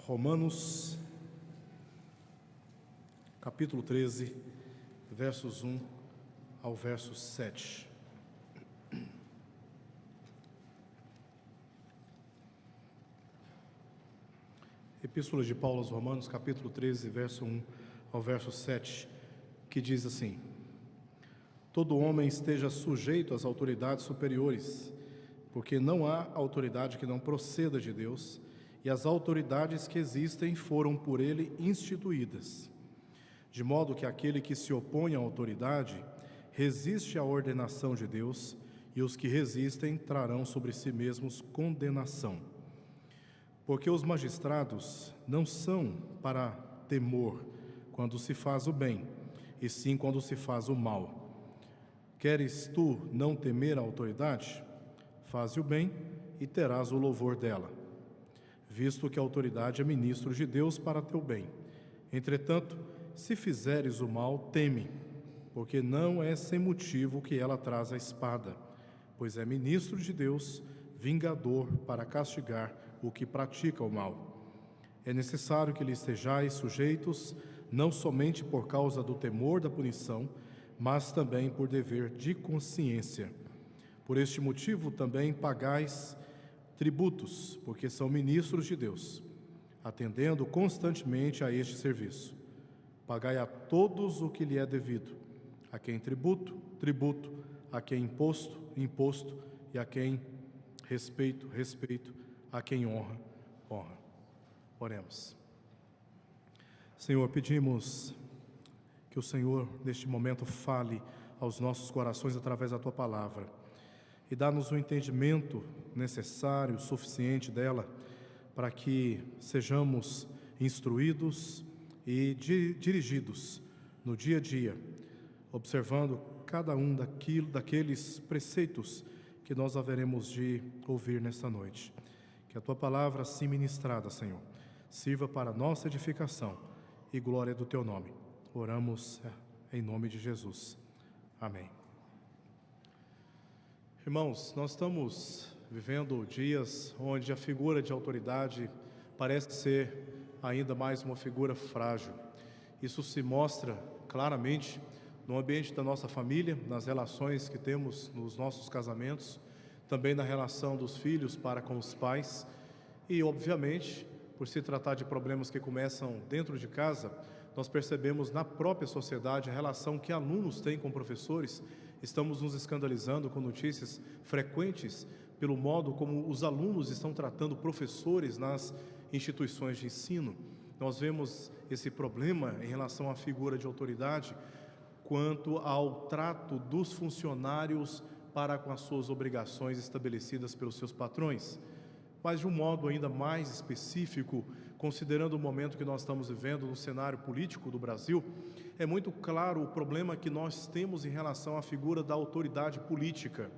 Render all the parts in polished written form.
Romanos, capítulo 13, versos 1 ao verso 7. Epístola de Paulo aos Romanos, capítulo 13, verso 1 ao verso 7, que diz assim: Todo homem esteja sujeito às autoridades superiores, porque não há autoridade que não proceda de Deus, e as autoridades que existem foram por ele instituídas. De modo que aquele que se opõe à autoridade resiste à ordenação de Deus, e os que resistem trarão sobre si mesmos condenação. Porque os magistrados não são para temor quando se faz o bem, e sim quando se faz o mal. Queres tu não temer a autoridade? Faze o bem e terás o louvor dela, visto que a autoridade é ministro de Deus para teu bem. Entretanto, se fizeres o mal, teme, porque não é sem motivo que ela traz a espada, pois é ministro de Deus, vingador para castigar o que pratica o mal. É necessário que lhe estejais sujeitos, não somente por causa do temor da punição, mas também por dever de consciência. Por este motivo também pagais tributos, porque são ministros de Deus, atendendo constantemente a este serviço. Pagai a todos o que lhe é devido, a quem tributo, tributo, a quem imposto, imposto, e a quem respeito, respeito, a quem honra, honra. Oremos. Senhor, pedimos que o Senhor, neste momento, fale aos nossos corações através da Tua palavra e dá-nos o entendimento necessário, suficiente dela, para que sejamos instruídos e dirigidos no dia a dia, observando cada um daqueles preceitos que nós haveremos de ouvir nesta noite. Que a Tua palavra, assim ministrada, Senhor, sirva para a nossa edificação e glória do Teu nome. Oramos em nome de Jesus. Amém. Irmãos, nós estamos vivendo dias onde a figura de autoridade parece ser ainda mais uma figura frágil. Isso se mostra claramente no ambiente da nossa família, nas relações que temos nos nossos casamentos, também na relação dos filhos para com os pais e, obviamente, por se tratar de problemas que começam dentro de casa, nós percebemos na própria sociedade a relação que alunos têm com professores. Estamos nos escandalizando com notícias frequentes pelo modo como os alunos estão tratando professores nas instituições de ensino. Nós vemos esse problema em relação à figura de autoridade quanto ao trato dos funcionários para com as suas obrigações estabelecidas pelos seus patrões. Mas de um modo ainda mais específico, considerando o momento que nós estamos vivendo no cenário político do Brasil, é muito claro o problema que nós temos em relação à figura da autoridade política.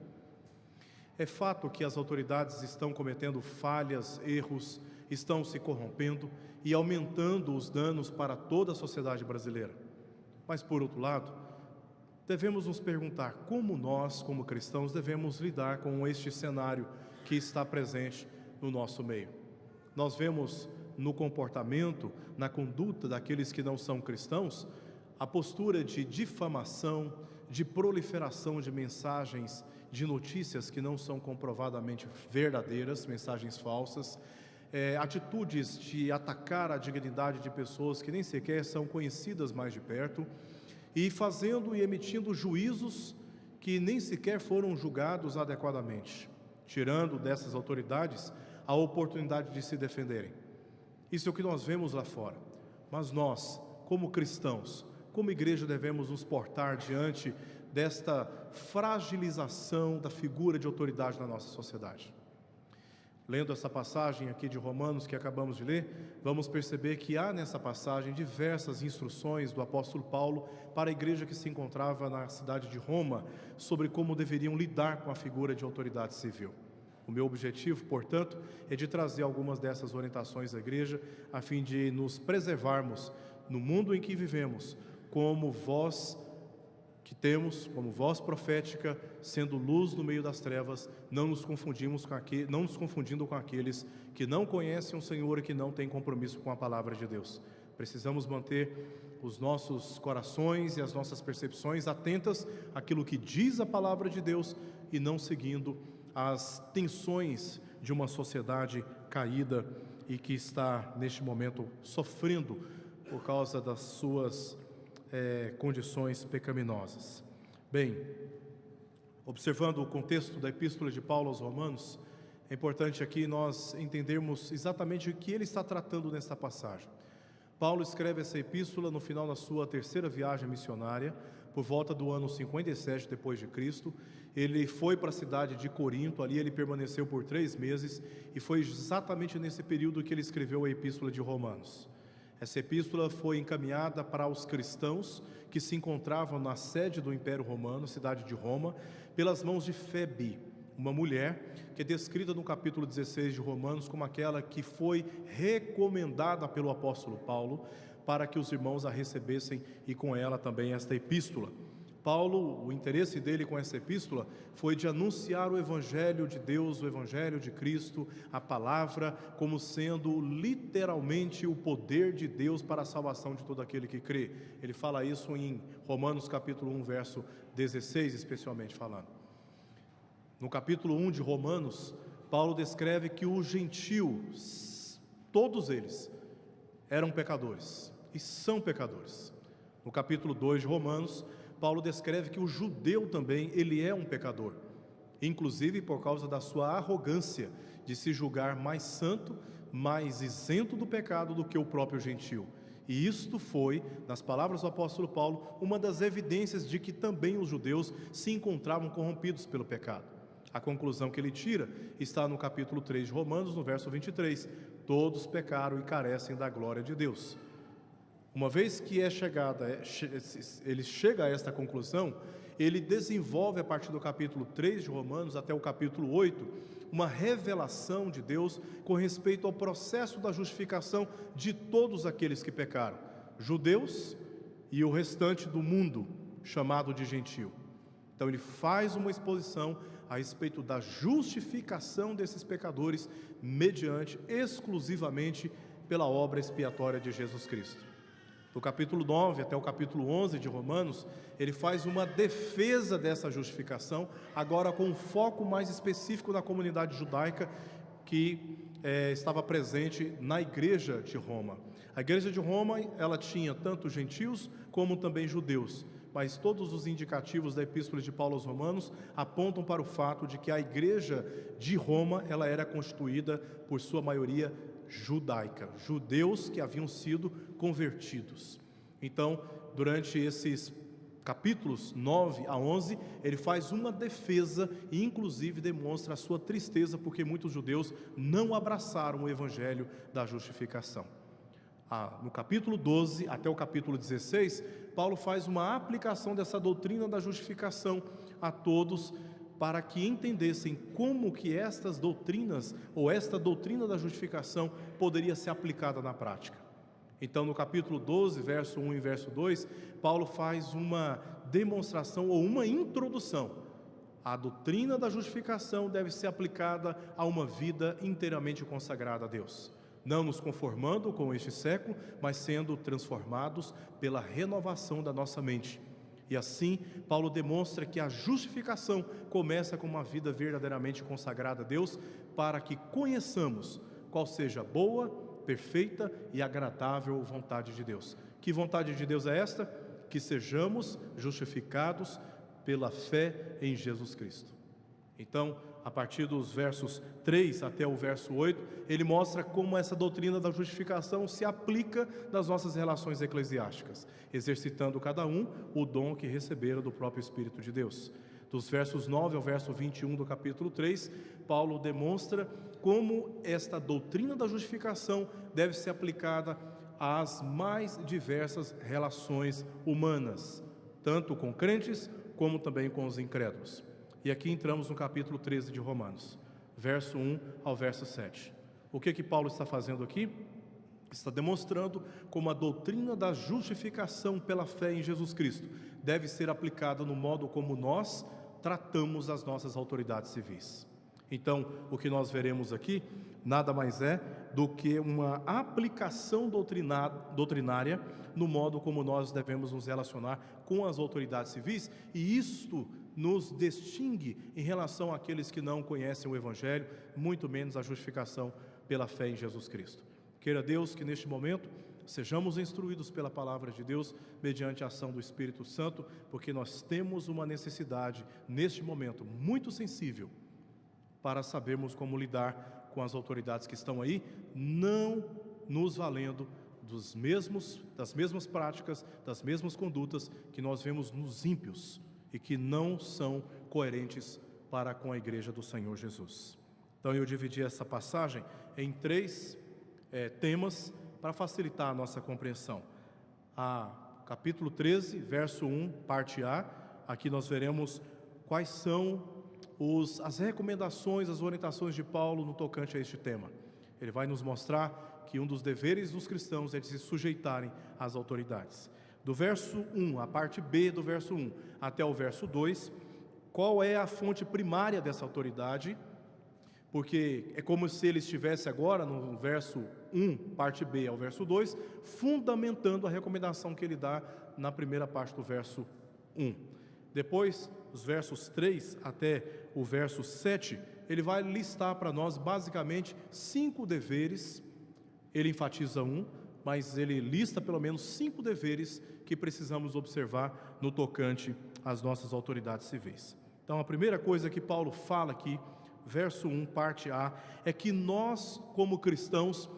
É fato que as autoridades estão cometendo falhas, erros, estão se corrompendo e aumentando os danos para toda a sociedade brasileira. Mas, por outro lado, devemos nos perguntar como nós, como cristãos, devemos lidar com este cenário que está presente no nosso meio. Nós vemos no comportamento, na conduta daqueles que não são cristãos, a postura de difamação, de proliferação de mensagens, de notícias que não são comprovadamente verdadeiras, mensagens falsas, atitudes de atacar a dignidade de pessoas que nem sequer são conhecidas mais de perto, e fazendo e emitindo juízos que nem sequer foram julgados adequadamente, tirando dessas autoridades a oportunidade de se defenderem. Isso é o que nós vemos lá fora. Mas nós, como cristãos, como igreja, devemos nos portar diante desta fragilização da figura de autoridade na nossa sociedade. Lendo essa passagem aqui de Romanos que acabamos de ler, vamos perceber que há nessa passagem diversas instruções do apóstolo Paulo para a igreja que se encontrava na cidade de Roma sobre como deveriam lidar com a figura de autoridade civil. O meu objetivo, portanto, é de trazer algumas dessas orientações à igreja, a fim de nos preservarmos no mundo em que vivemos, como voz que temos como voz profética, sendo luz no meio das trevas, não nos confundindo com aqueles que não conhecem o Senhor e que não têm compromisso com a palavra de Deus. Precisamos manter os nossos corações e as nossas percepções atentas àquilo que diz a palavra de Deus e não seguindo as tensões de uma sociedade caída e que está neste momento sofrendo por causa das suas condições pecaminosas. Bem, observando o contexto da Epístola de Paulo aos Romanos, é importante aqui nós entendermos exatamente o que ele está tratando nesta passagem. Paulo escreve essa epístola no final da sua terceira viagem missionária, por volta do ano 57 depois de Cristo. Ele foi para a cidade de Corinto, ali ele permaneceu por 3 meses, e foi exatamente nesse período que ele escreveu a epístola de Romanos. Essa epístola foi encaminhada para os cristãos que se encontravam na sede do Império Romano, cidade de Roma, pelas mãos de Febe, uma mulher que é descrita no capítulo 16 de Romanos como aquela que foi recomendada pelo apóstolo Paulo para que os irmãos a recebessem e com ela também esta epístola. Paulo, o interesse dele com essa epístola foi de anunciar o Evangelho de Deus, o Evangelho de Cristo, a palavra, como sendo literalmente o poder de Deus para a salvação de todo aquele que crê. Ele fala isso em Romanos capítulo 1, verso 16, especialmente falando. No capítulo 1 de Romanos, Paulo descreve que os gentios, todos eles, eram pecadores e são pecadores. No capítulo 2 de Romanos, Paulo descreve que o judeu também, ele é um pecador, inclusive por causa da sua arrogância de se julgar mais santo, mais isento do pecado do que o próprio gentio. E isto foi, nas palavras do apóstolo Paulo, uma das evidências de que também os judeus se encontravam corrompidos pelo pecado. A conclusão que ele tira está no capítulo 3 de Romanos, no verso 23. Todos pecaram e carecem da glória de Deus. Uma vez que ele chega a esta conclusão, ele desenvolve a partir do capítulo 3 de Romanos até o capítulo 8, uma revelação de Deus com respeito ao processo da justificação de todos aqueles que pecaram, judeus e o restante do mundo, chamado de gentio. Então ele faz uma exposição a respeito da justificação desses pecadores mediante exclusivamente pela obra expiatória de Jesus Cristo. Do capítulo 9 até o capítulo 11 de Romanos, ele faz uma defesa dessa justificação, agora com um foco mais específico na comunidade judaica que estava presente na igreja de Roma. A igreja de Roma, ela tinha tanto gentios como também judeus, mas todos os indicativos da epístola de Paulo aos Romanos apontam para o fato de que a igreja de Roma, ela era constituída por sua maioria judaica, judeus que haviam sido convertidos. Então, durante esses capítulos 9 a 11, ele faz uma defesa e inclusive demonstra a sua tristeza porque muitos judeus não abraçaram o evangelho da justificação. No capítulo 12 até o capítulo 16, Paulo faz uma aplicação dessa doutrina da justificação a todos, para que entendessem como que estas doutrinas, ou esta doutrina da justificação, poderia ser aplicada na prática. Então, no capítulo 12, verso 1 e verso 2, Paulo faz uma demonstração ou uma introdução. A doutrina da justificação deve ser aplicada a uma vida inteiramente consagrada a Deus, não nos conformando com este século, mas sendo transformados pela renovação da nossa mente. E assim, Paulo demonstra que a justificação começa com uma vida verdadeiramente consagrada a Deus, para que conheçamos qual seja a boa, perfeita e agradável vontade de Deus. Que vontade de Deus é esta? Que sejamos justificados pela fé em Jesus Cristo. Então, a partir dos versos 3 até o verso 8, ele mostra como essa doutrina da justificação se aplica nas nossas relações eclesiásticas, exercitando cada um o dom que receberam do próprio Espírito de Deus. Dos versos 9 ao verso 21 do capítulo 3, Paulo demonstra como esta doutrina da justificação deve ser aplicada às mais diversas relações humanas, tanto com crentes como também com os incrédulos. E aqui entramos no capítulo 13 de Romanos, verso 1 ao verso 7. O que Paulo está fazendo aqui? está demonstrando como a doutrina da justificação pela fé em Jesus Cristo deve ser aplicada no modo como nós tratamos as nossas autoridades civis. Então, o que nós veremos aqui nada mais é do que uma aplicação doutrinária no modo como nós devemos nos relacionar com as autoridades civis, e isto nos distingue em relação àqueles que não conhecem o Evangelho, muito menos a justificação pela fé em Jesus Cristo. Queira Deus que neste momento sejamos instruídos pela palavra de Deus mediante a ação do Espírito Santo, porque nós temos uma necessidade neste momento muito sensível para sabermos como lidar com as autoridades que estão aí, não nos valendo das mesmas práticas, das mesmas condutas que nós vemos nos ímpios e que não são coerentes para com a igreja do Senhor Jesus. Então eu dividi essa passagem em 3 temas para facilitar a nossa compreensão. Capítulo 13, verso 1, parte A, aqui nós veremos quais são as recomendações, as orientações de Paulo no tocante a este tema. Ele vai nos mostrar que um dos deveres dos cristãos é de se sujeitarem às autoridades. Do verso 1, a parte B do verso 1 até o verso 2, qual é a fonte primária dessa autoridade? Porque é como se ele estivesse agora no verso 1, parte B ao verso 2, fundamentando a recomendação que ele dá na primeira parte do verso 1. Depois, os versos 3 até o verso 7, ele vai listar para nós basicamente 5 deveres. Ele enfatiza um, mas ele lista pelo menos 5 deveres que precisamos observar no tocante às nossas autoridades civis. Então, a primeira coisa que Paulo fala aqui, verso 1, parte A, é que nós, como cristãos,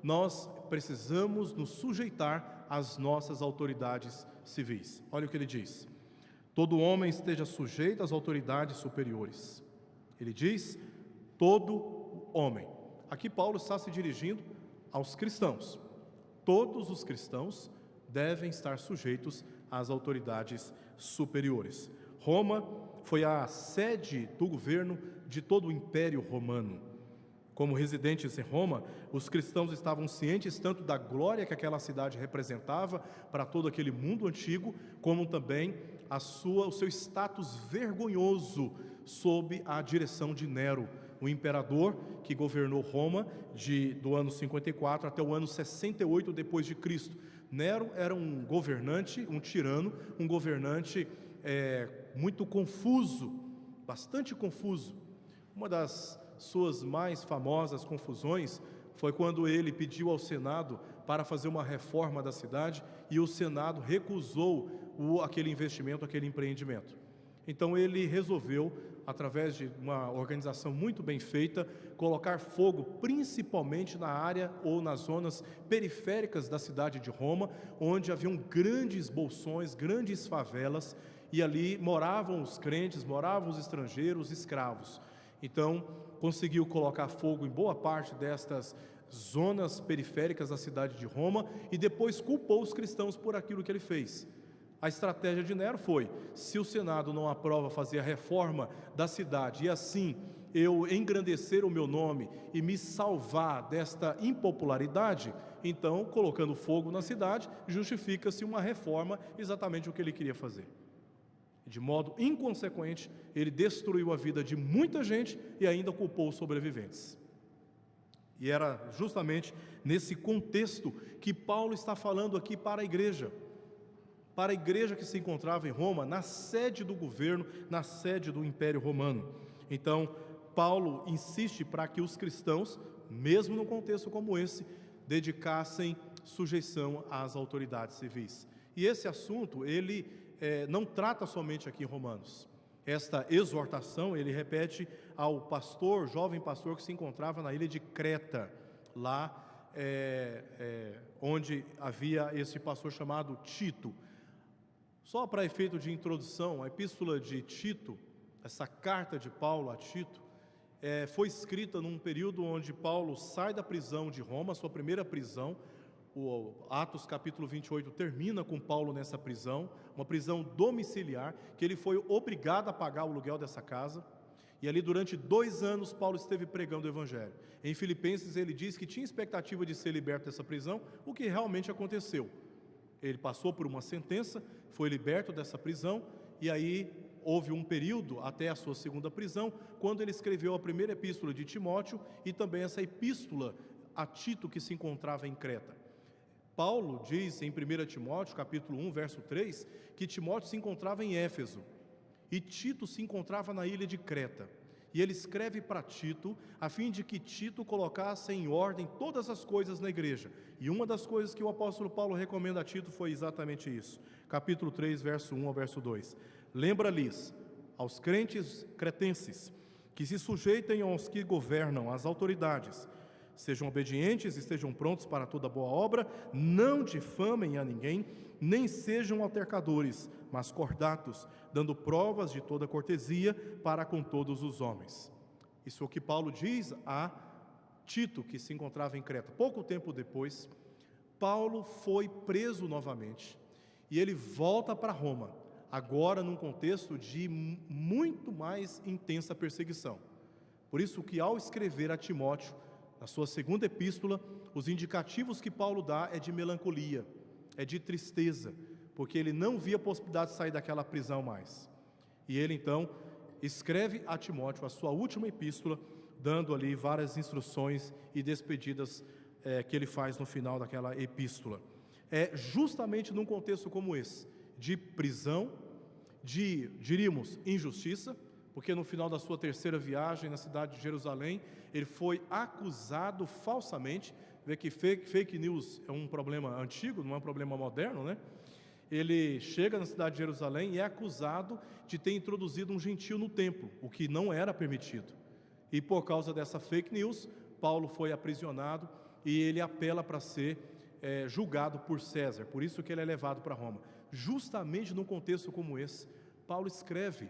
nós precisamos nos sujeitar às nossas autoridades civis. Olha o que ele diz: todo homem esteja sujeito às autoridades superiores. Ele diz, todo homem. Aqui Paulo está se dirigindo aos cristãos. Todos os cristãos devem estar sujeitos às autoridades superiores. Roma foi a sede do governo de todo o Império Romano. Como residentes em Roma, os cristãos estavam cientes tanto da glória que aquela cidade representava para todo aquele mundo antigo, como também o seu status vergonhoso sob a direção de Nero, o imperador que governou Roma do ano 54 até o ano 68 depois de Cristo. Nero era um governante, um tirano, um governante muito confuso, bastante confuso. Uma das suas mais famosas confusões foi quando ele pediu ao Senado para fazer uma reforma da cidade e o Senado recusou aquele investimento, aquele empreendimento. Então ele resolveu, através de uma organização muito bem feita, colocar fogo principalmente na área ou nas zonas periféricas da cidade de Roma, onde haviam grandes bolsões, grandes favelas, e ali moravam os crentes, moravam os estrangeiros, escravos. Então conseguiu colocar fogo em boa parte destas zonas periféricas da cidade de Roma e depois culpou os cristãos por aquilo que ele fez. A estratégia de Nero foi: se o Senado não aprova fazer a reforma da cidade e assim eu engrandecer o meu nome e me salvar desta impopularidade, então, colocando fogo na cidade, justifica-se uma reforma, exatamente o que ele queria fazer. De modo inconsequente, ele destruiu a vida de muita gente e ainda culpou os sobreviventes. E era justamente nesse contexto que Paulo está falando aqui para a igreja que se encontrava em Roma, na sede do governo, na sede do Império Romano. Então, Paulo insiste para que os cristãos, mesmo num contexto como esse, dedicassem sujeição às autoridades civis. E esse assunto, ele não trata somente aqui em Romanos. Esta exortação, ele repete ao pastor, jovem pastor que se encontrava na ilha de Creta, lá onde havia esse pastor chamado Tito. Só para efeito de introdução, a epístola de Tito, essa carta de Paulo a Tito, foi escrita num período onde Paulo sai da prisão de Roma, sua primeira prisão. O Atos capítulo 28 termina com Paulo nessa prisão, uma prisão domiciliar, que ele foi obrigado a pagar o aluguel dessa casa. E ali durante 2 anos Paulo esteve pregando o Evangelho. Em Filipenses ele diz que tinha expectativa de ser liberto dessa prisão, o que realmente aconteceu. Ele passou por uma sentença, foi liberto dessa prisão, e aí houve um período até a sua segunda prisão, quando ele escreveu a primeira epístola de Timóteo e também essa epístola a Tito, que se encontrava em Creta. Paulo diz em 1 Timóteo, capítulo 1, verso 3, que Timóteo se encontrava em Éfeso e Tito se encontrava na ilha de Creta. E ele escreve para Tito, a fim de que Tito colocasse em ordem todas as coisas na igreja. E uma das coisas que o apóstolo Paulo recomenda a Tito foi exatamente isso. Capítulo 3, verso 1 ao verso 2. Lembra-lhes, aos crentes cretenses, que se sujeitem aos que governam, às autoridades, sejam obedientes e estejam prontos para toda boa obra, não difamem a ninguém, nem sejam altercadores, mas cordatos, dando provas de toda cortesia para com todos os homens. Isso é o que Paulo diz a Tito, que se encontrava em Creta. Pouco tempo depois, Paulo foi preso novamente e ele volta para Roma, agora num contexto de muito mais intensa perseguição. Por isso que ao escrever a Timóteo, na sua segunda epístola, os indicativos que Paulo dá é de melancolia, é de tristeza, porque ele não via a possibilidade de sair daquela prisão mais. E ele então escreve a Timóteo a sua última epístola, dando ali várias instruções e despedidas que ele faz no final daquela epístola. É justamente num contexto como esse, de prisão, de, diríamos, injustiça, porque no final da sua terceira viagem na cidade de Jerusalém, ele foi acusado falsamente. Vê que fake news é um problema antigo, não é um problema moderno, né? Ele chega na cidade de Jerusalém e é acusado de ter introduzido um gentio no templo, o que não era permitido. E por causa dessa fake news, Paulo foi aprisionado e ele apela para ser julgado por César, por isso que ele é levado para Roma. Justamente num contexto como esse, Paulo escreve,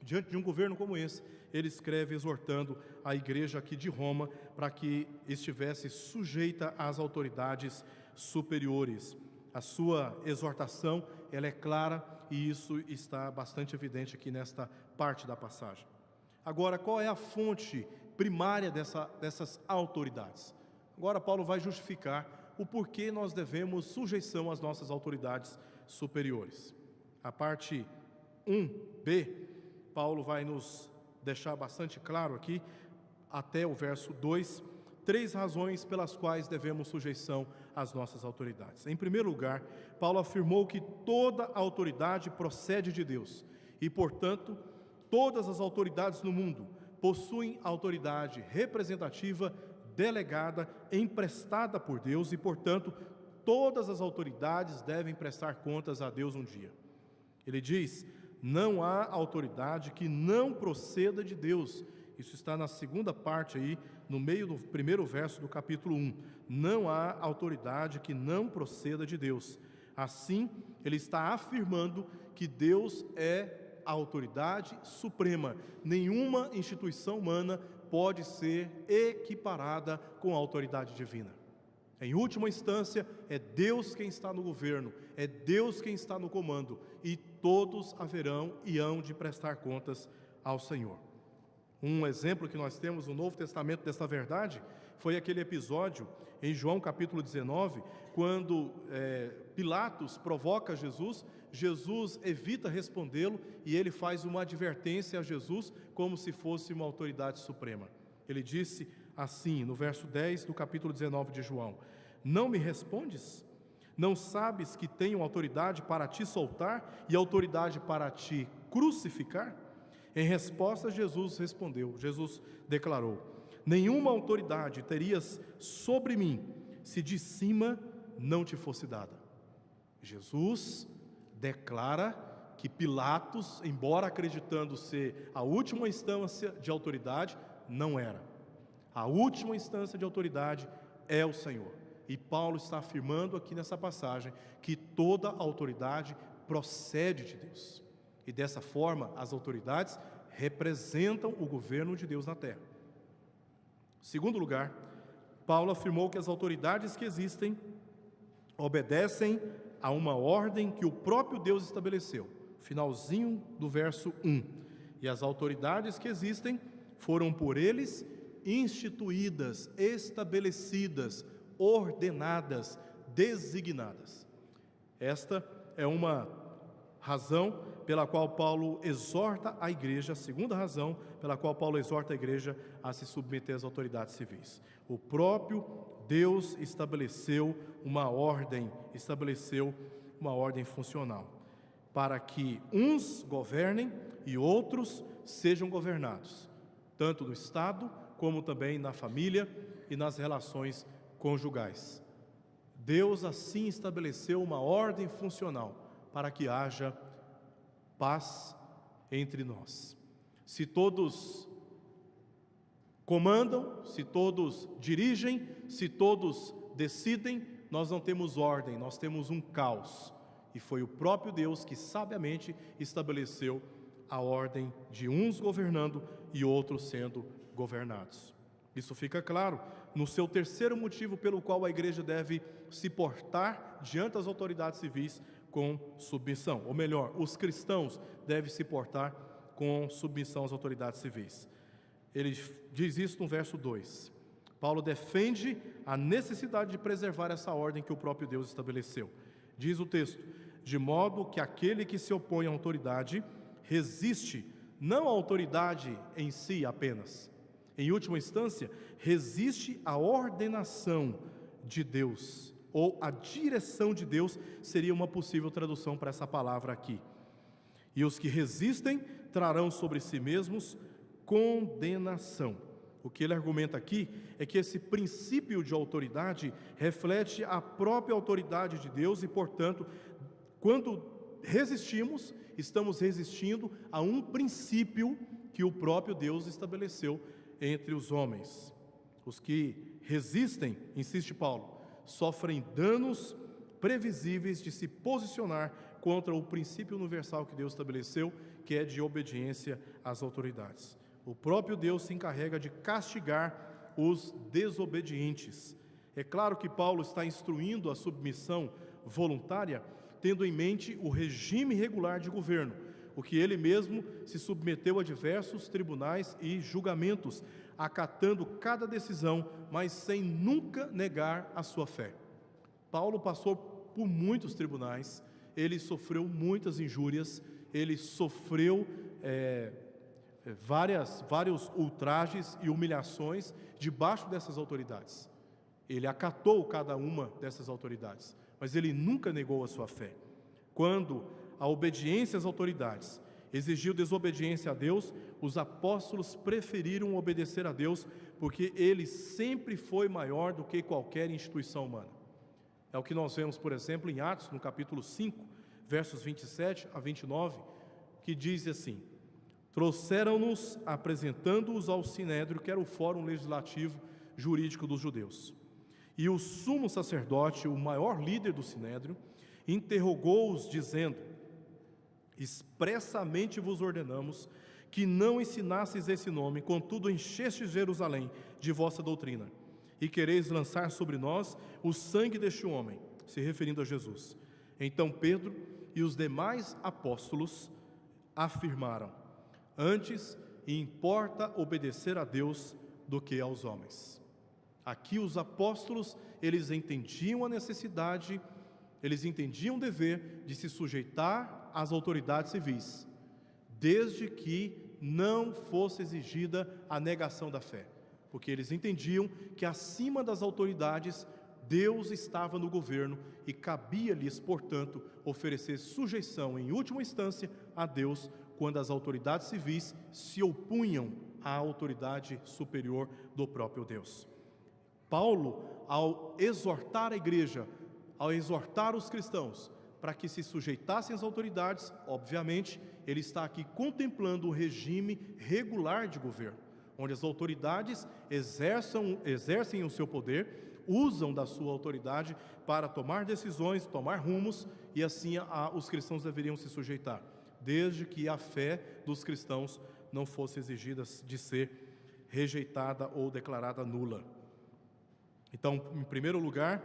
diante de um governo como esse, ele escreve exortando a igreja aqui de Roma para que estivesse sujeita às autoridades superiores. A sua exortação, ela é clara e isso está bastante evidente aqui nesta parte da passagem. Agora, qual é a fonte primária dessas autoridades? Agora Paulo vai justificar o porquê nós devemos sujeição às nossas autoridades superiores. A parte 1b, Paulo vai nos deixar bastante claro aqui, até o verso 2, 3 razões pelas quais devemos sujeição às nossas autoridades. Em primeiro lugar, Paulo afirmou que toda autoridade procede de Deus e, portanto, todas as autoridades no mundo possuem autoridade representativa, delegada, emprestada por Deus e, portanto, todas as autoridades devem prestar contas a Deus um dia. Ele diz: não há autoridade que não proceda de Deus. Isso está na segunda parte aí, no meio do primeiro verso do capítulo 1. Não há autoridade que não proceda de Deus. Assim, ele está afirmando que Deus é a autoridade suprema. Nenhuma instituição humana pode ser equiparada com a autoridade divina. Em última instância, é Deus quem está no governo, é Deus quem está no comando, e todos haverão e hão de prestar contas ao Senhor. Um exemplo que nós temos no Novo Testamento desta verdade foi aquele episódio em João capítulo 19, quando Pilatos provoca Jesus, Jesus evita respondê-lo e ele faz uma advertência a Jesus como se fosse uma autoridade suprema. Ele disse assim, no verso 10 do capítulo 19 de João: não me respondes? Não sabes que tenho autoridade para te soltar e autoridade para te crucificar? Em resposta, Jesus declarou: nenhuma autoridade terias sobre mim, se de cima não te fosse dada. Jesus declara que Pilatos, embora acreditando ser a última instância de autoridade, não era. A última instância de autoridade é o Senhor. E Paulo está afirmando aqui nessa passagem que toda autoridade procede de Deus. E dessa forma, as autoridades representam o governo de Deus na terra. Segundo lugar, Paulo afirmou que as autoridades que existem obedecem a uma ordem que o próprio Deus estabeleceu. Finalzinho do verso 1. e as autoridades que existem foram por eles instituídas, estabelecidas, ordenadas, designadas. Esta é uma razão pela qual Paulo exorta a igreja, a segunda razão pela qual Paulo exorta a igreja a se submeter às autoridades civis. O próprio Deus estabeleceu uma ordem funcional, para que uns governem e outros sejam governados, tanto no Estado como também na família e nas relações conjugais. Deus assim estabeleceu uma ordem funcional para que haja paz entre nós. Se todos comandam, se todos dirigem, se todos decidem, nós não temos ordem, nós temos um caos. E foi o próprio Deus que sabiamente estabeleceu a ordem de uns governando e outros sendo governados. Isso fica claro no seu terceiro motivo pelo qual a igreja deve se portar diante das autoridades civis com submissão. Ou melhor, os cristãos devem se portar com submissão às autoridades civis. Ele diz isso no verso 2. Paulo defende a necessidade de preservar essa ordem que o próprio Deus estabeleceu. Diz o texto: de modo que aquele que se opõe à autoridade resiste não à autoridade em si apenas. Em última instância, resiste à ordenação de Deus, ou a direção de Deus seria uma possível tradução para essa palavra aqui. E os que resistem trarão sobre si mesmos condenação. O que ele argumenta aqui é que esse princípio de autoridade reflete a própria autoridade de Deus e, portanto, quando resistimos, estamos resistindo a um princípio que o próprio Deus estabeleceu entre os homens. Os que resistem, insiste Paulo, sofrem danos previsíveis de se posicionar contra o princípio universal que Deus estabeleceu, que é de obediência às autoridades. O próprio Deus se encarrega de castigar os desobedientes. É claro que Paulo está instruindo a submissão voluntária, tendo em mente o regime regular de governo, o que ele mesmo se submeteu a diversos tribunais e julgamentos, acatando cada decisão, mas sem nunca negar a sua fé. Paulo passou por muitos tribunais, ele sofreu muitas injúrias, ele sofreu vários ultrajes e humilhações debaixo dessas autoridades. Ele acatou cada uma dessas autoridades, mas ele nunca negou a sua fé. Quando a obediência às autoridades exigiu desobediência a Deus, os apóstolos preferiram obedecer a Deus, porque ele sempre foi maior do que qualquer instituição humana. É o que nós vemos, por exemplo, em Atos, no capítulo 5, versos 27 a 29, que diz assim: trouxeram-nos apresentando-os ao Sinédrio, que era o fórum legislativo jurídico dos judeus. E o sumo sacerdote, o maior líder do Sinédrio, interrogou-os dizendo: expressamente vos ordenamos que não ensinasseis esse nome, contudo enchestes Jerusalém de vossa doutrina, e quereis lançar sobre nós o sangue deste homem, se referindo a Jesus. Então Pedro e os demais apóstolos afirmaram: antes importa obedecer a Deus do que aos homens. Aqui os apóstolos, eles entendiam a necessidade, eles entendiam o dever de se sujeitar às autoridades civis, desde que não fosse exigida a negação da fé, porque eles entendiam que acima das autoridades, Deus estava no governo e cabia-lhes, portanto, oferecer sujeição, em última instância, a Deus, quando as autoridades civis se opunham à autoridade superior do próprio Deus. Paulo, ao exortar a igreja, ao exortar os cristãos para que se sujeitassem às autoridades, obviamente, ele está aqui contemplando o regime regular de governo, onde as autoridades exercem o seu poder, usam da sua autoridade para tomar decisões, tomar rumos, e assim os cristãos deveriam se sujeitar, desde que a fé dos cristãos não fosse exigida de ser rejeitada ou declarada nula. Então, em primeiro lugar,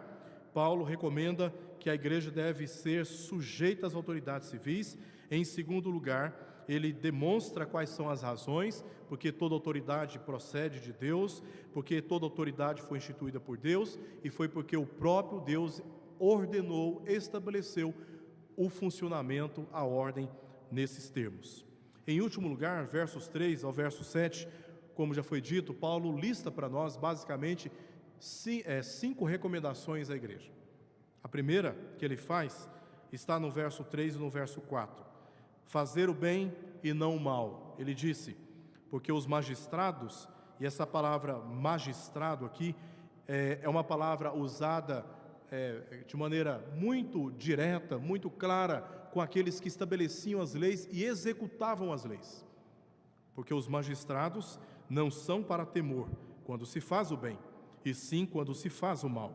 Paulo recomenda que a igreja deve ser sujeita às autoridades civis. Em segundo lugar, ele demonstra quais são as razões, porque toda autoridade procede de Deus, porque toda autoridade foi instituída por Deus, e foi porque o próprio Deus ordenou, estabeleceu o funcionamento, a ordem nesses termos. Em último lugar, versos 3 ao verso 7, como já foi dito, Paulo lista para nós basicamente 5 recomendações à igreja. A primeira que ele faz está no verso 3 e no verso 4. Fazer o bem e não o mal. Ele disse, porque os magistrados, e essa palavra magistrado aqui é uma palavra usada de maneira muito direta, muito clara, com aqueles que estabeleciam as leis e executavam as leis. Porque os magistrados não são para temor quando se faz o bem, e sim quando se faz o mal.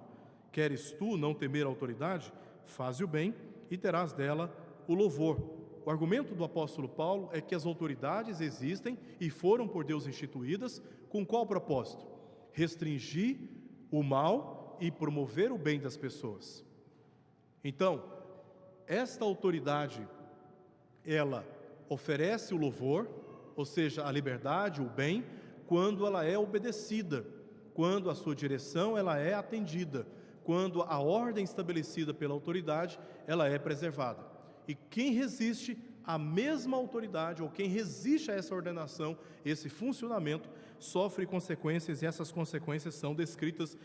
Queres tu não temer a autoridade? Faze o bem e terás dela o louvor. O argumento do apóstolo Paulo é que as autoridades existem e foram por Deus instituídas com qual propósito? Restringir o mal e promover o bem das pessoas. Então, esta autoridade, ela oferece o louvor, ou seja, a liberdade, o bem, quando ela é obedecida, quando a sua direção ela é atendida, quando a ordem estabelecida pela autoridade, ela é preservada. E quem resiste à mesma autoridade, ou quem resiste a essa ordenação, esse funcionamento, sofre consequências, e essas consequências são descritas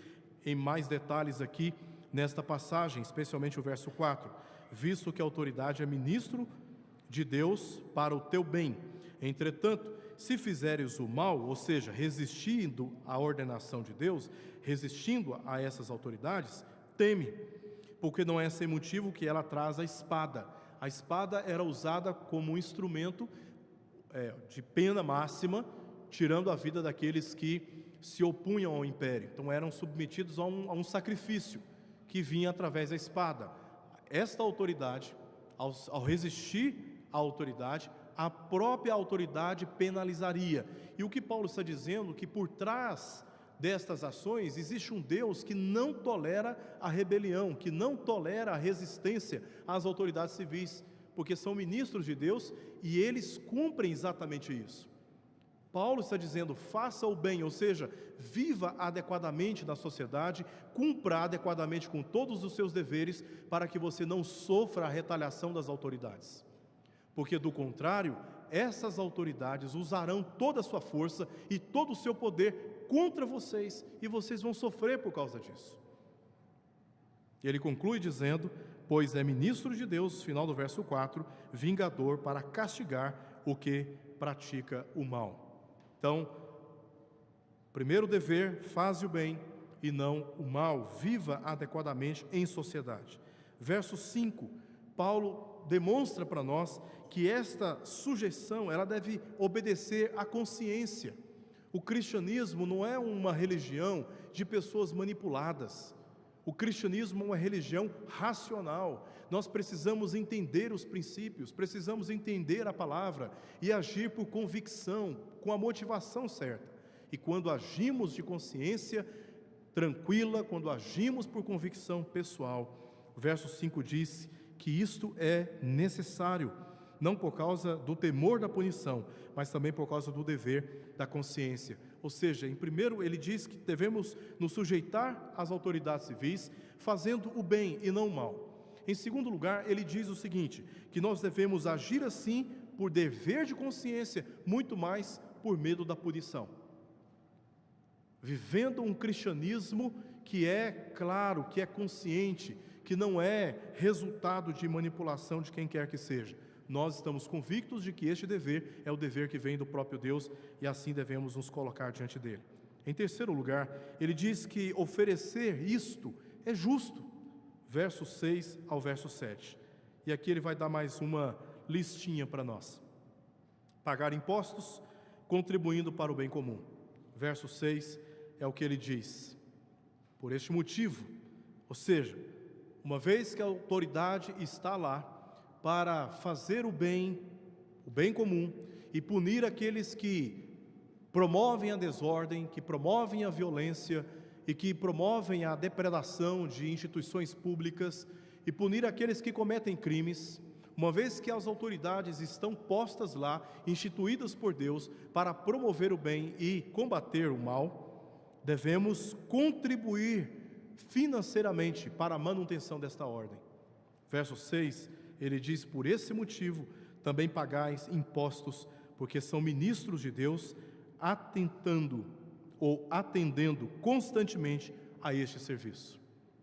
em mais detalhes aqui nesta passagem, especialmente o verso 4. Visto que a autoridade é ministro de Deus para o teu bem. Entretanto, se fizeres o mal, ou seja, resistindo à ordenação de Deus, resistindo a essas autoridades, teme, porque não é sem motivo que ela traz a espada. A espada era usada como um instrumento de pena máxima, tirando a vida daqueles que se opunham ao império. Então eram submetidos a um sacrifício que vinha através da espada. Esta autoridade, ao resistir à autoridade, a própria autoridade penalizaria. E o que Paulo está dizendo, que por trás destas ações existe um Deus que não tolera a rebelião, que não tolera a resistência às autoridades civis, porque são ministros de Deus e eles cumprem exatamente isso. Paulo está dizendo, faça o bem, ou seja, viva adequadamente na sociedade, cumpra adequadamente com todos os seus deveres, para que você não sofra a retaliação das autoridades. Porque, do contrário, essas autoridades usarão toda a sua força e todo o seu poder contra vocês, e vocês vão sofrer por causa disso. Ele conclui dizendo, pois é ministro de Deus, final do verso 4, vingador para castigar o que pratica o mal. Então, primeiro dever, faze o bem e não o mal, viva adequadamente em sociedade. Verso 5, Paulo demonstra para nós que esta sujeição, ela deve obedecer à consciência. O cristianismo não é uma religião de pessoas manipuladas. O cristianismo é uma religião racional. Nós precisamos entender os princípios, precisamos entender a palavra e agir por convicção, com a motivação certa. E quando agimos de consciência tranquila, quando agimos por convicção pessoal, o verso 5 diz que isto é necessário, não por causa do temor da punição, mas também por causa do dever da consciência. Ou seja, em primeiro ele diz que devemos nos sujeitar às autoridades civis, fazendo o bem e não o mal. Em segundo lugar, ele diz o seguinte, que nós devemos agir assim por dever de consciência, muito mais por medo da punição. Vivendo um cristianismo que é claro, que é consciente, que não é resultado de manipulação de quem quer que seja. Nós estamos convictos de que este dever é o dever que vem do próprio Deus e assim devemos nos colocar diante dele. Em terceiro lugar, ele diz que oferecer isto é justo, verso 6 ao verso 7. E aqui ele vai dar mais uma listinha para nós. Pagar impostos, contribuindo para o bem comum. Verso 6 é o que ele diz. Por este motivo, ou seja, uma vez que a autoridade está lá para fazer o bem comum e punir aqueles que promovem a desordem, que promovem a violência e que promovem a depredação de instituições públicas e punir aqueles que cometem crimes, uma vez que as autoridades estão postas lá, instituídas por Deus, para promover o bem e combater o mal, devemos contribuir financeiramente para a manutenção desta ordem. Verso 6, ele diz: por esse motivo também pagais impostos, porque são ministros de Deus, atendendo constantemente a este serviço.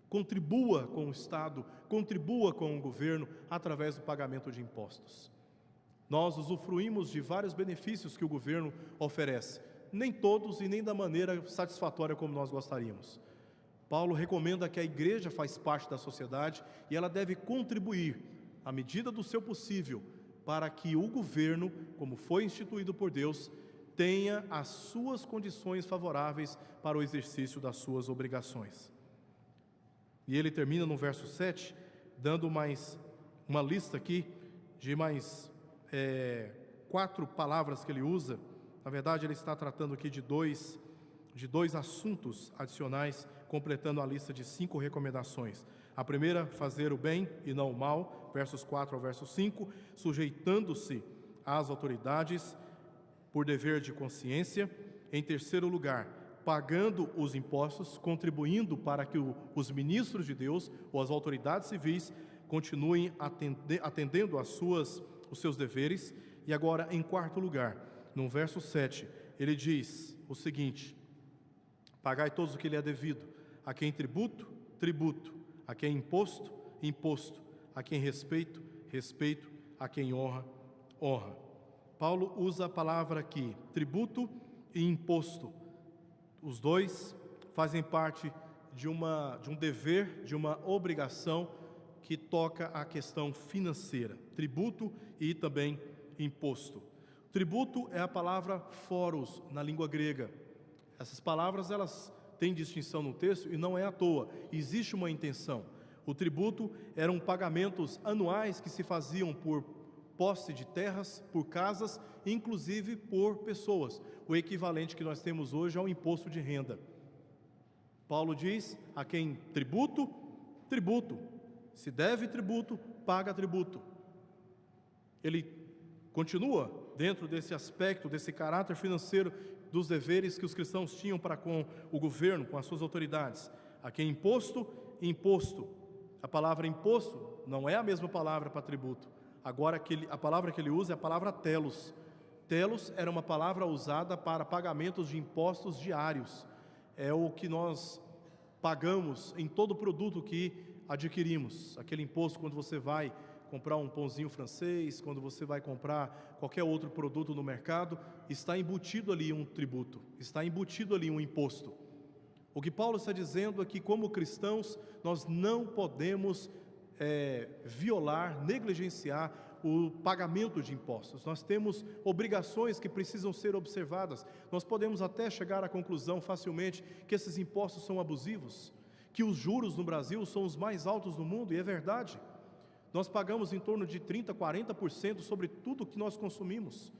Contribua com o Estado, contribua com o governo através do pagamento de impostos. Nós usufruímos de vários benefícios que o governo oferece, nem todos e nem da maneira satisfatória como nós gostaríamos. Paulo recomenda que a igreja faz parte da sociedade e ela deve contribuir, à medida do seu possível, para que o governo, como foi instituído por Deus, tenha as suas condições favoráveis para o exercício das suas obrigações. E ele termina no verso 7, dando mais uma lista aqui de mais 4 palavras que ele usa. Na verdade, ele está tratando aqui de dois assuntos adicionais, completando a lista de 5 recomendações. A primeira, fazer o bem e não o mal, versos 4 ao verso 5, sujeitando-se às autoridades por dever de consciência. Em terceiro lugar, pagando os impostos, contribuindo para que os ministros de Deus ou as autoridades civis continuem atendendo os seus deveres. E agora, em quarto lugar, no verso 7, ele diz o seguinte: pagai todos o que lhe é devido, a quem tributo, tributo, a quem imposto, imposto, a quem respeito, respeito, a quem honra, honra. Paulo usa a palavra aqui, tributo e imposto. Os dois fazem parte de um dever, de uma obrigação que toca a questão financeira, tributo e também imposto. Tributo é a palavra foros na língua grega. Essas palavras, elas têm distinção no texto e não é à toa, existe uma intenção. O tributo eram pagamentos anuais que se faziam por posse de terras, por casas, inclusive por pessoas. O equivalente que nós temos hoje ao imposto de renda. Paulo diz: a quem tributo, tributo. Se deve tributo, paga tributo. Ele continua dentro desse aspecto, desse caráter financeiro dos deveres que os cristãos tinham para com o governo, com as suas autoridades. A quem imposto, imposto. A palavra imposto não é a mesma palavra para tributo. Agora, a palavra que ele usa é a palavra telos. Telos era uma palavra usada para pagamentos de impostos diários. É o que nós pagamos em todo produto que adquirimos. Aquele imposto quando você vai comprar um pãozinho francês, quando você vai comprar qualquer outro produto no mercado, está embutido ali um tributo, está embutido ali um imposto. O que Paulo está dizendo é que, como cristãos, nós não podemos violar, negligenciar o pagamento de impostos. Nós temos obrigações que precisam ser observadas. Nós podemos até chegar à conclusão facilmente que esses impostos são abusivos, que os juros no Brasil são os mais altos do mundo, e é verdade. Nós pagamos em torno de 30%, 40% sobre tudo que nós consumimos.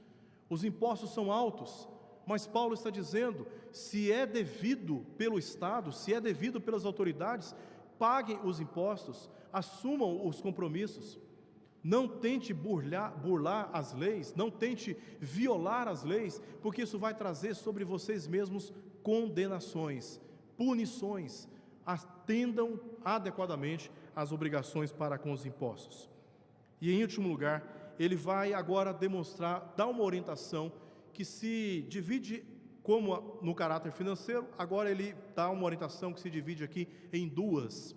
Os impostos são altos, mas Paulo está dizendo: se é devido pelo Estado, se é devido pelas autoridades, paguem os impostos, assumam os compromissos. Não tente burlar as leis, não tente violar as leis, porque isso vai trazer sobre vocês mesmos condenações, punições. Atendam adequadamente às obrigações para com os impostos. E em último lugar, ele vai agora dar uma orientação que se divide como no caráter financeiro. Agora ele dá uma orientação que se divide aqui em duas,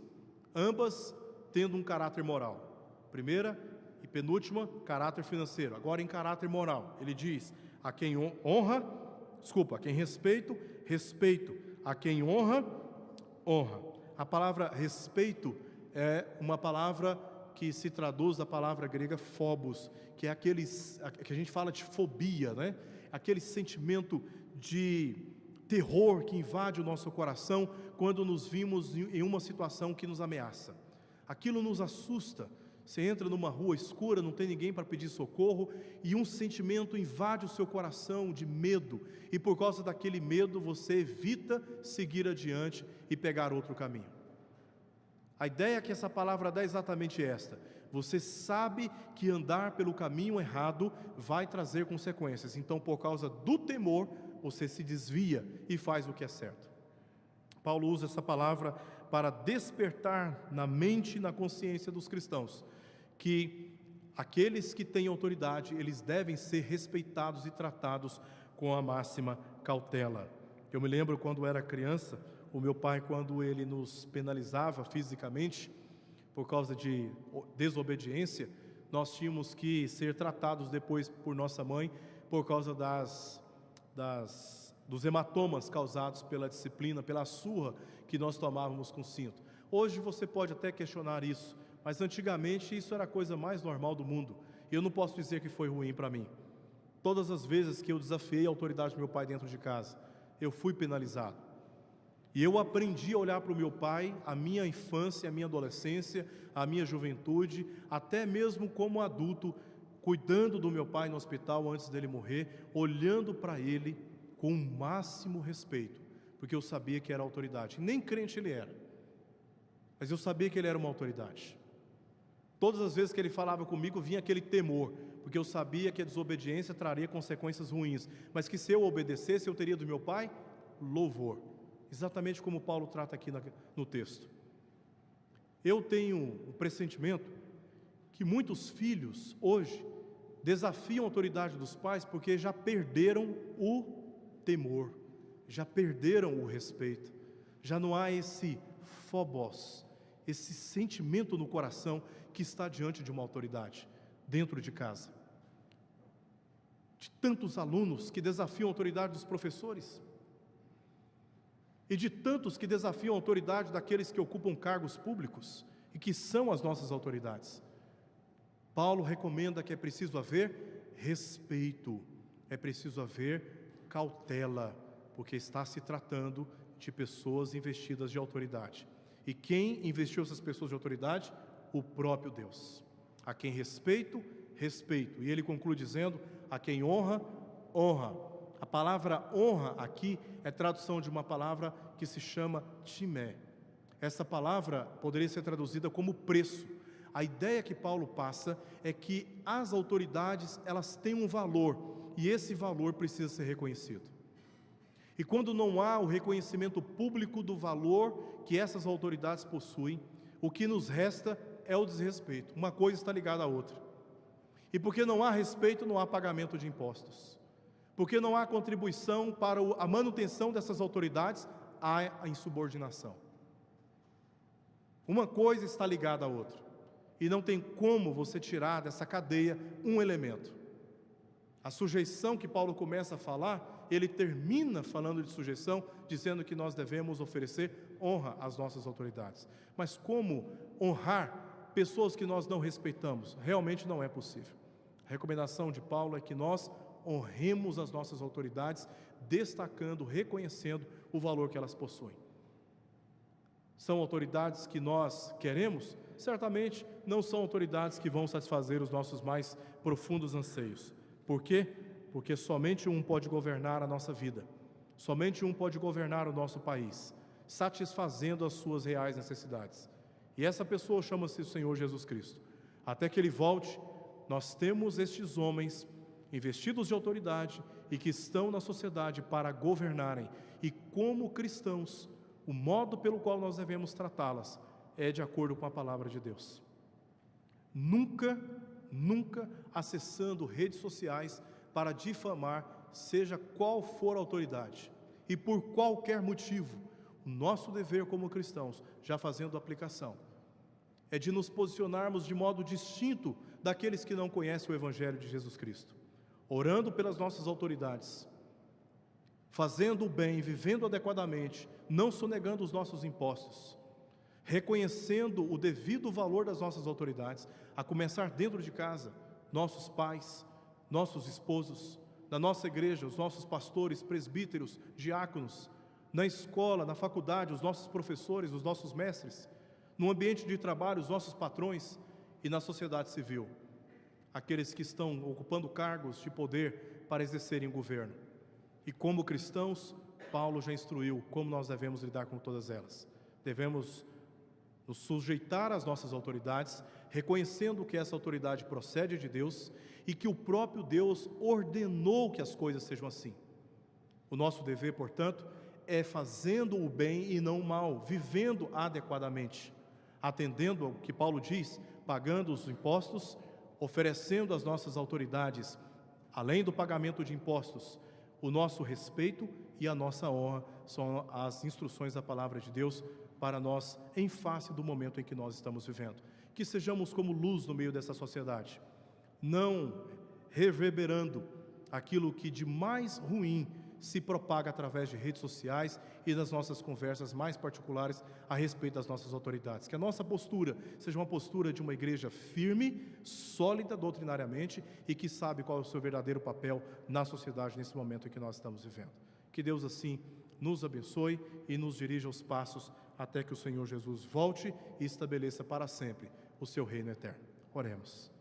ambas tendo um caráter moral. Primeira e penúltima, caráter financeiro. Agora em caráter moral, ele diz: a quem a quem respeito, respeito, a quem honra, honra. A palavra respeito é uma palavra que se traduz da palavra grega phobos, que é que a gente fala de fobia, né? Aquele sentimento de terror que invade o nosso coração quando nos vimos em uma situação que nos ameaça. Aquilo nos assusta. Você entra numa rua escura, não tem ninguém para pedir socorro, e um sentimento invade o seu coração de medo, e por causa daquele medo você evita seguir adiante e pegar outro caminho. A ideia que essa palavra dá é exatamente esta: Você sabe que andar pelo caminho errado vai trazer consequências. Então, por causa do temor, você se desvia e faz o que é certo. Paulo usa essa palavra para despertar na mente e na consciência dos cristãos que aqueles que têm autoridade, eles devem ser respeitados e tratados com a máxima cautela. Eu me lembro quando era criança, o meu pai, quando ele nos penalizava fisicamente por causa de desobediência, nós tínhamos que ser tratados depois por nossa mãe por causa dos hematomas causados pela disciplina, pela surra que nós tomávamos com cinto. Hoje você pode até questionar isso, mas antigamente isso era a coisa mais normal do mundo. E eu não posso dizer que foi ruim para mim. Todas as vezes que eu desafiei a autoridade do meu pai dentro de casa, eu fui penalizado. E eu aprendi a olhar para o meu pai, a minha infância, a minha adolescência, a minha juventude, até mesmo como adulto, cuidando do meu pai no hospital antes dele morrer, olhando para ele com o máximo respeito, porque eu sabia que era autoridade. Nem crente ele era, mas eu sabia que ele era uma autoridade. Todas as vezes que ele falava comigo, vinha aquele temor, porque eu sabia que a desobediência traria consequências ruins, mas que se eu obedecesse, eu teria do meu pai louvor. Exatamente como Paulo trata aqui no texto. Eu tenho o pressentimento que muitos filhos hoje desafiam a autoridade dos pais porque já perderam o temor, já perderam o respeito, já não há esse phobos, esse sentimento no coração que está diante de uma autoridade, dentro de casa. De tantos alunos que desafiam a autoridade dos professores, e de tantos que desafiam a autoridade daqueles que ocupam cargos públicos, e que são as nossas autoridades. Paulo recomenda que é preciso haver respeito, é preciso haver cautela, porque está se tratando de pessoas investidas de autoridade. E quem investiu essas pessoas de autoridade? O próprio Deus. A quem respeito, respeito. E ele conclui dizendo: a quem honra, honra. A palavra honra aqui é tradução de uma palavra que se chama timé. Essa palavra poderia ser traduzida como preço. A ideia que Paulo passa é que as autoridades, elas têm um valor, e esse valor precisa ser reconhecido. E quando não há o reconhecimento público do valor que essas autoridades possuem, o que nos resta é o desrespeito. Uma coisa está ligada à outra. E porque não há respeito, não há pagamento de impostos. Porque não há contribuição para a manutenção dessas autoridades, há a insubordinação. Uma coisa está ligada à outra. E não tem como você tirar dessa cadeia um elemento. A sujeição que Paulo começa a falar, ele termina falando de sujeição, dizendo que nós devemos oferecer honra às nossas autoridades. Mas como honrar pessoas que nós não respeitamos? Realmente não é possível. A recomendação de Paulo é que nós honremos as nossas autoridades, destacando, reconhecendo o valor que elas possuem. São autoridades que nós queremos? Certamente não são autoridades que vão satisfazer os nossos mais profundos anseios. Por quê? Porque somente um pode governar a nossa vida, somente um pode governar o nosso país, satisfazendo as suas reais necessidades. E essa pessoa chama-se o Senhor Jesus Cristo. Até que Ele volte, nós temos estes homens investidos de autoridade e que estão na sociedade para governarem. E como cristãos, o modo pelo qual nós devemos tratá-las é de acordo com a palavra de Deus. Nunca acessando redes sociais para difamar, seja qual for a autoridade, e por qualquer motivo. O nosso dever como cristãos, já fazendo aplicação, é de nos posicionarmos de modo distinto daqueles que não conhecem o Evangelho de Jesus Cristo, orando pelas nossas autoridades, fazendo o bem, vivendo adequadamente, não sonegando os nossos impostos, reconhecendo o devido valor das nossas autoridades, a começar dentro de casa, nossos pais, nossos esposos, na nossa igreja, os nossos pastores, presbíteros, diáconos, na escola, na faculdade, os nossos professores, os nossos mestres, no ambiente de trabalho, os nossos patrões, e na sociedade civil, aqueles que estão ocupando cargos de poder para exercerem o governo. E como cristãos, Paulo já instruiu como nós devemos lidar com todas elas. Devemos nos sujeitar às nossas autoridades, reconhecendo que essa autoridade procede de Deus e que o próprio Deus ordenou que as coisas sejam assim. O nosso dever, portanto, é fazendo o bem e não o mal, vivendo adequadamente, atendendo ao que Paulo diz, pagando os impostos, oferecendo às nossas autoridades, além do pagamento de impostos, o nosso respeito e a nossa honra. São as instruções da palavra de Deus para nós, em face do momento em que nós estamos vivendo. Que sejamos como luz no meio dessa sociedade, não reverberando aquilo que de mais ruim se propaga através de redes sociais e das nossas conversas mais particulares a respeito das nossas autoridades. Que a nossa postura seja uma postura de uma igreja firme, sólida doutrinariamente e que sabe qual é o seu verdadeiro papel na sociedade nesse momento em que nós estamos vivendo. Que Deus assim nos abençoe e nos dirija os passos até que o Senhor Jesus volte e estabeleça para sempre o seu reino eterno. Oremos.